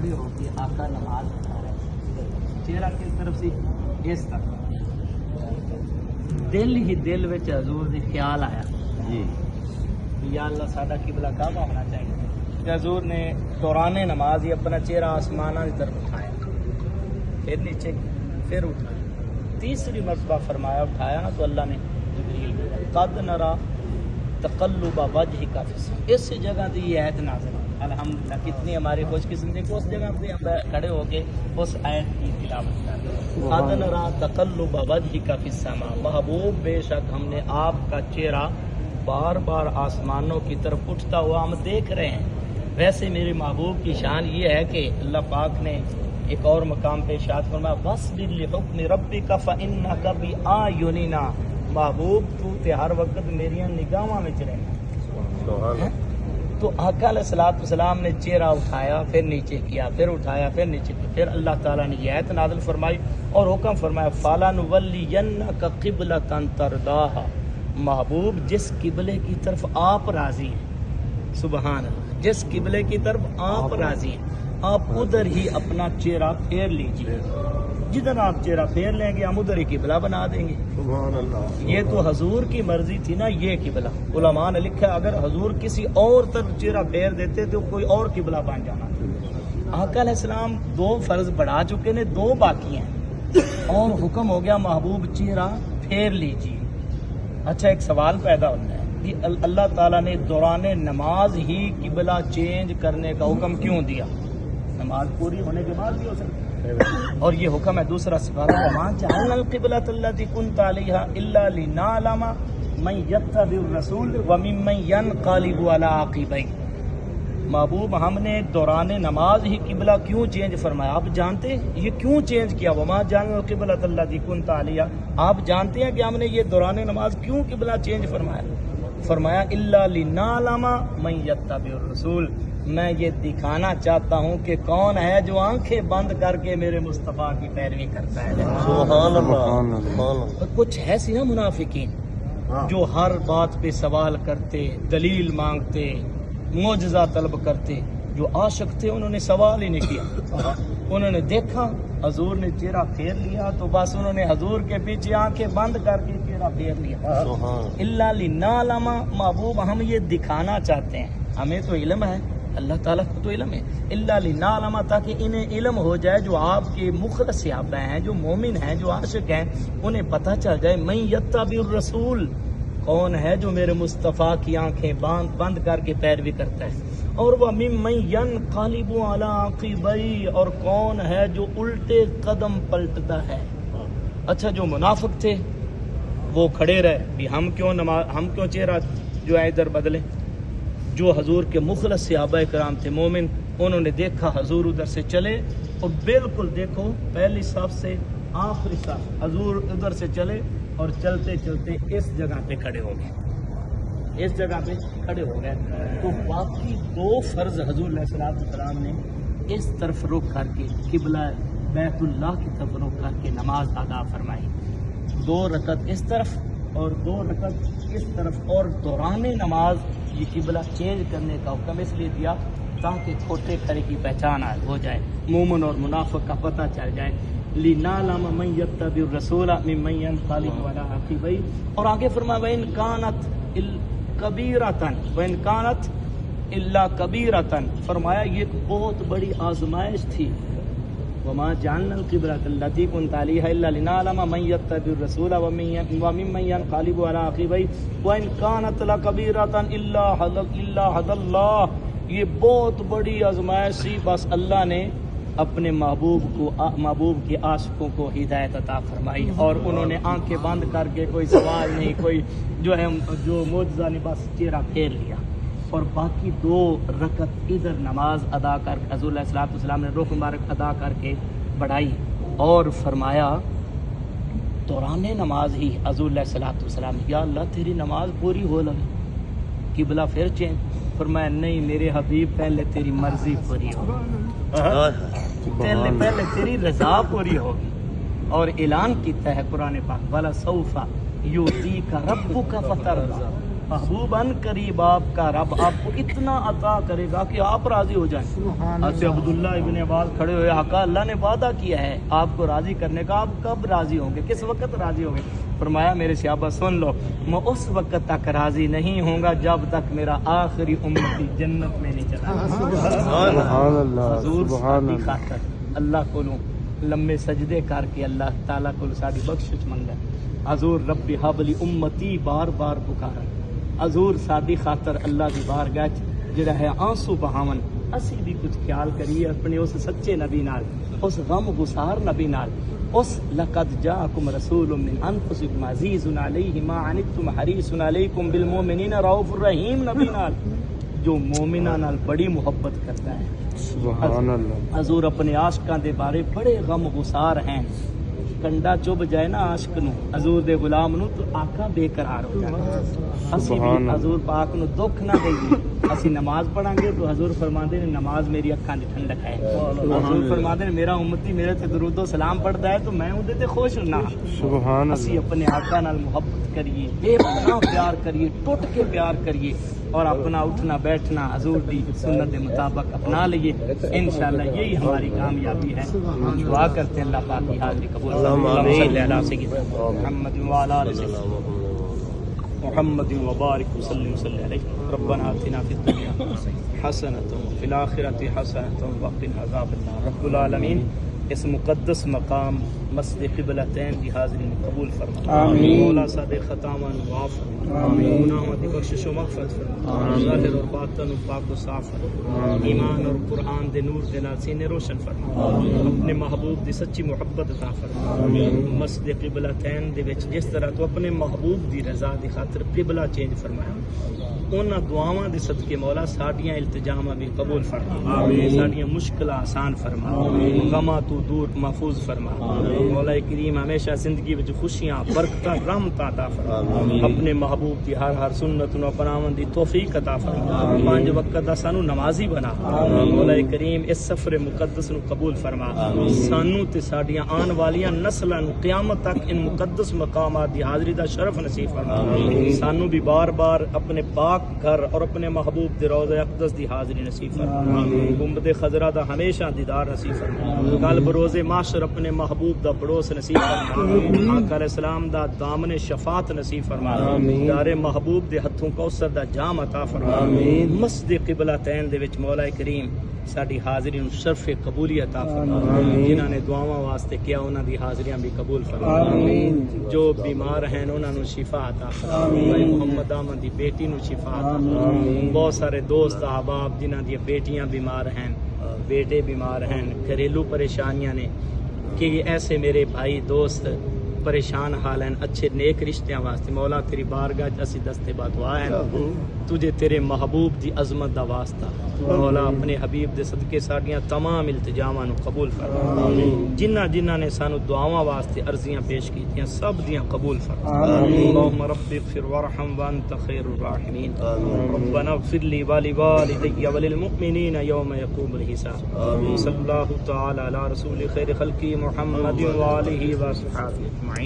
کھڑے ہو کے آقا نماز پڑھا رہے ہیں، چہرہ کس طرف سی؟ اس طرف۔ دل ہی دل وچ حضور دے خیال آیا جی یا اللہ ساڈا قبلہ کعبہ ہونا چاہیے۔ کہ حضور نے دوران نماز ہی اپنا چہرہ آسمانہ کی طرف اٹھایا، پھر نیچے پھر اٹھایا، تیسری مرتبہ فرمایا اٹھایا تو اللہ نے جبریل بھیجا، قد نرا تقلب وجهک فی السماء۔ اس جگہ دی یہ آیت نازل ہوئی۔ الحمدللہ کتنی ہماری خوش قسمتی کہ اس جگہ پہ ہم کھڑے ہو کے اس آیت کی تلاوت کر رہے ہیں۔ قد نرا تقلب وجهک فی السماء، محبوب بے شک ہم نے آپ کا چہرہ بار بار آسمانوں کی طرف اٹھتا ہوا ہم دیکھ رہے ہیں۔ ویسے میرے محبوب کی شان یہ ہے کہ اللہ پاک نے ایک اور مقام پہ ارشاد فرمایا وَاصْبِرْ لِحُکْمِ رَبِّكَ فَإِنَّكَ بِأَعْیُنِنَا، محبوب تو تے ہر وقت میری نگاہاں وچ رہنا۔ تو آقا علیہ الصلوۃ والسلام نے چہرہ اٹھایا پھر نیچے کیا، پھر اٹھایا پھر نیچے کیا، پھر اللہ تعالیٰ نے یہ آیت نازل فرمائی اور حکم فرمایا فَلَنُوَلِّيَنَّكَ قِبْلَةً تَرْضَاهَا، محبوب جس قبلے کی طرف آپ راضی ہیں، سبحان اللہ، جس قبلے کی طرف آپ راضی ہیں آپ ادھر ہی اپنا چہرہ پھیر لیجیے، جدھر آپ چہرہ پھیر لیں گے ہم ادھر ہی قبلہ بنا دیں گے۔ سبحان اللہ۔ یہ تو حضور کی مرضی تھی نا، یہ قبلہ علماء نے لکھا اگر حضور کسی اور طرف چہرہ پھیر دیتے تو کوئی اور قبلہ بن جانا۔ آقا علیہ السلام 2 فرض بڑھا چکے نے، 2 باقی ہیں اور حکم ہو گیا محبوب چہرہ پھیر لیجیے۔ اچھا ایک سوال پیدا ہوتا ہے کہ اللہ تعالیٰ نے دوران نماز ہی قبلہ چینج کرنے کا حکم کیوں دیا؟ نماز پوری ہونے کے بعد بھی ہو سکتا ہے، اور یہ حکم ہے دوسرا سپارہ وَمَا جَعَلْنَا الْقِبْلَةَ الَّتِي كُنْتَ عَلَيْهَا إِلَّا لِنَعْلَمَ مَن يَتَّبِعُ الرَّسُولَ وَمِمَّن يَنقَلِبُ عَلَىٰ عَقِبَيْهِ، محبوب ہم نے دوران نماز ہی قبلہ کیوں چینج فرمایا؟ آپ جانتے ہیں یہ کیوں چینج کیا؟ وَمَا جَعَلْنَا الْقِبْلَةَ الَّتِي كُنْتَ عَلَيْهَا، آپ جانتے ہیں کہ ہم نے یہ دوران نماز کیوں قبلہ چینج فرمایا إِلَّا لِنَعْلَمَ مَن يَتَّبِعُ الرَّسُولَ، میں یہ دکھانا چاہتا ہوں کہ کون ہے جو آنکھیں بند کر کے میرے مصطفیٰ کی پیروی کرتا ہے۔ سبحان اللہ۔ کچھ ایسی نا منافقین جو ہر بات پہ سوال کرتے، دلیل مانگتے، معجزہ طلب کرتے، جو عاشق تھے انہوں نے سوال ہی نہیں کیا، انہوں نے دیکھا حضور نے چہرہ پھیر لیا تو بس انہوں نے حضور کے پیچھے آنکھیں بند کر کے چہرہ پھیر لیا۔ الا لنعلم، محبوب ہم یہ دکھانا چاہتے ہیں، ہمیں تو علم ہے، اللہ تعالیٰ کو تو علم ہے، الا لنعلم تاکہ انہیں علم ہو جائے جو آپ کے مخلص صحابہ ہیں، جو مومن ہیں، جو عاشق ہیں، انہیں پتہ چل جائے من یتبع الرسول، کون ہے جو میرے مصطفیٰ کی آنکھیں بند کر کے پیروی کرتا ہے، اور وہ ممن ینقلب علی عقبیہ، اور کون ہے جو الٹے قدم پلٹتا ہے۔ اچھا جو منافق تھے وہ کھڑے رہے بھی ہم کیوں چہرہ جو ہے ادھر بدلیں؟ جو حضور کے مخلص صحابہ کرام تھے مومن، انہوں نے دیکھا حضور ادھر سے چلے اور بالکل دیکھو پہلی صف سے آخری صف حضور ادھر سے چلے اور چلتے چلتے اس جگہ پہ کھڑے ہو گئے، اس جگہ پہ کھڑے ہو گئے۔ تو باقی 2 فرض حضور علیہ الصلوۃ والسلام نے اس طرف رخ کر کے قبلہ بیت اللہ کی طرف رخ کر کے نماز ادا فرمائی، 2 رکعت اس طرف اور 2 رکعت اس طرف، اور دوران نماز یہ قبلہ چینج کرنے کا حکم اس لیے دیا تاکہ کھوٹے کھڑے کی پہچان ہو جائے، مومن اور منافق کا پتہ چل جائے۔ لِنَعْلَمَ مَن يَتَّبِعُ الرَّسُولَ مِمَّن يَنقلب عَلَىٰ عَقِبَيْهِ، اور آگے فرمایا وَإِن كَانَتْ كَبِيرَةً وَإِن كَانَتْ إِلَّا كَبِيرَةً، فرمایا یہ ایک بہت بڑی آزمائش تھی۔ وَمَا جَعَلْنَا الْقِبْلَةَ الَّتِي كُنْتَ عَلَيْهَا إِلَّا لِنَعْلَمَ مَن يَتَّبِعُ الرَّسُولَ وَمِمَّن يَنقلب عَلَىٰ عَقِبَيْهِ وَإِن كَانَتْ لَكَبِيرَةً إِلَّا حَدَ اللَّهُ، یہ بہت بڑی آزمائش تھی، بس اللہ نے اپنے محبوب کے عاشقوں کو ہدایت عطا فرمائی اور انہوں نے آنکھیں بند کر کے کوئی سوال نہیں، کوئی جو معجزہ نہیں، بس چہرہ پھیر لیا، اور باقی 2 رکعت ادھر نماز ادا کر کے حضور علیہ الصلوۃ والسلام نے رکوع مبارک ادا کر کے بڑھائی، اور فرمایا دوران نماز ہی حضور علیہ الصلوۃ والسلام یا اللہ تیری نماز پوری ہو لگی، قبلہ پھر چینج، فرمایا نہیں میرے حبیب پہلے تیری مرضی پوری ہوگی، پہلے تیری رضا پوری ہوگی، اور اعلان کیتا ہے قرآن پاک وَلَسَوْفَ يُعْطِيكَ رَبُّكَ فَتَرْضَىٰ، محبوباً قریب آپ کا رب آپ کو اتنا عطا کرے گا کہ آپ راضی ہو جائیں. حضرت عبداللہ ابن عباس کھڑے ہوئے, آقا اللہ نے وعدہ کیا ہے آپ کو راضی کرنے کا, آپ کب راضی ہوں گے, کس وقت راضی ہوں گے؟ فرمایا میرے صحابہ سن لو, میں اس وقت تک راضی نہیں ہوں گا جب تک میرا آخری امتی جنت میں نہیں چلا. سبحان اللہ حضور سبحان ساری اللہ. خاطر اللہ کو لمبے سجدے کر کے اللہ تعالیٰ کو ساری بخشش منگا. حضور رب حبلی امتی بار بار پکارا. حضور ساری خاطر اللہ دی بارگاہ جڑا ہے آنسو بہاون, اسی بھی کچھ خیال کریے اپنے اس سچے نبی نال, اس غم گسار نبی نال, اس لقد جاءکم رسول من انفسکم عزیز علیہ ما عنتم حریص علیکم بالمؤمنین رؤوف الرحیم نبی نال, جو مومنہ نال بڑی محبت کرتا ہے. سبحان اللہ. حضور اپنے عاشقاں دے بارے بڑے غم گسار ہیں. کنڈا چب جائے نا عاشق نو, حضور دے غلام نو, تو آقا بے قرار ہو جائے. اسی بھی حضور پاک نو دکھ نہ دئیے. اسی نماز پڑھاں گے تو حضور فرماندے نے نماز میری اکھاں دی ٹھنڈک ہے. حضور فرماندے نے میرا امتی میرے تے درود و سلام پڑھدا ہے تو میں اودے تے خوش ہونا. سبحان اسی اللہ. اپنے آقا نال محبت کریے, بے پناہ پیار کریے, ٹوٹ کے پیار کریے, اور اپنا اٹھنا بیٹھنا حضور دی سنت کے مطابق اپنا لیے. انشاءاللہ یہی ہماری کامیابی ہے. ہم دعا کرتے ہیں اللہ پاک کی حاضری قبول فرمائے. اللہم صلی علی سیدنا محمد وعلی آل سیدنا محمد وبارک وسلم صلی علیہ. ربنا آتنا فی الدنیا حسنۃ وفی الآخرۃ حسنۃ وقنا عذاب النار. رب العالمین اس مقدس مقام مسجد قبلتین کی حاضری میں قبول فرما. مولا سادے خطاواں نو معاف فرما, گناہاں دی بخشش و مغفرت فرما, ظاہر اور باطن پاک و صاف فرما, ایمان اور قرآن دے نور دے نال سینے روشن فرما, اپنے محبوب دی سچی محبت عطا فرما. مسجد قبلتین دے وچ جس طرح تو اپنے محبوب دی رضا دی خاطر قبلہ چینج فرمایا, انہاں دعاواں دے صدقے مولا ساڈیاں التجاماں بھی قبول فرما, ساڈیاں مشکلاں آسان فرما, غماں تو دور محفوظ فرما. مولا کریم ہمیشہ زندگی وچ خوشیاں برکتاں رحمتاں عطا فرما. اپنے محبوب دی ہر سنت نو اپناون دی توفیق عطا فرما. 5 وقت دا سانو نمازی بنا. مولا کریم اس سفر مقدس نو قبول فرما. سانو تے ساڈیاں آن والیاں نسلاں نو قیامت تک ان مقدس مقامات دی حاضری دا شرف نصیب فرما. سانو بھی بار بار اپنے پاک گھر اور اپنے محبوب دے روضہ اقدس دی حاضری نصیب فرما. گنبد خضرا دا ہمیشہ دیدار نصیب فرما. کل بروز محشر اپنے محبوب دا پڑوس نصیب فرما. آقا علیہ السلام دا دامن شفاعت نصیب فرما. دار محبوب دے ہتھوں کوثر دا جام عطا فرما. مسجد قبلتین دے وچ مولا کریم ساڈی حاضری نو شرف قبولیت عطا فرما. جنہاں نے دعاواں واسطے کیا انہاں دی حاضریاں بھی قبول فرما. جو بیمار ہیں انہاں نو شفا عطا فرما. بھائی محمد احمد دی بیٹی نو شفا عطا فرما. بہت سارے دوست احباب جنہاں دی بیٹیاں بیمار ہیں, بیٹے بیمار ہیں, گھریلو پریشانیاں نے, کہ ایسے میرے بھائی دوست پریشان حال ہیں, اچھے نیک رشتیاں واسطے مولا تیری بارگاہ اسی دستے با دعا ہے تجھے تیرے محبوب دی عظمت دا واسطہ. مولا اپنے حبیب دے صدقے ساڈیاں تمام التجاماں نو قبول فرما. جنہاں نے سانو دعاواں واسطے عرضیاں پیش کیتیاں سب دیاں قبول فرما. اللہم رب اغفر وارحم وانت خیر الراحمین. ربنا اغفر لی ولوالدی وللمؤمنین یوم یقوم الحساب. صلی اللہ تعالی علی رسول خیر خلقی محمد وآلہ وصحبہ اجمعین.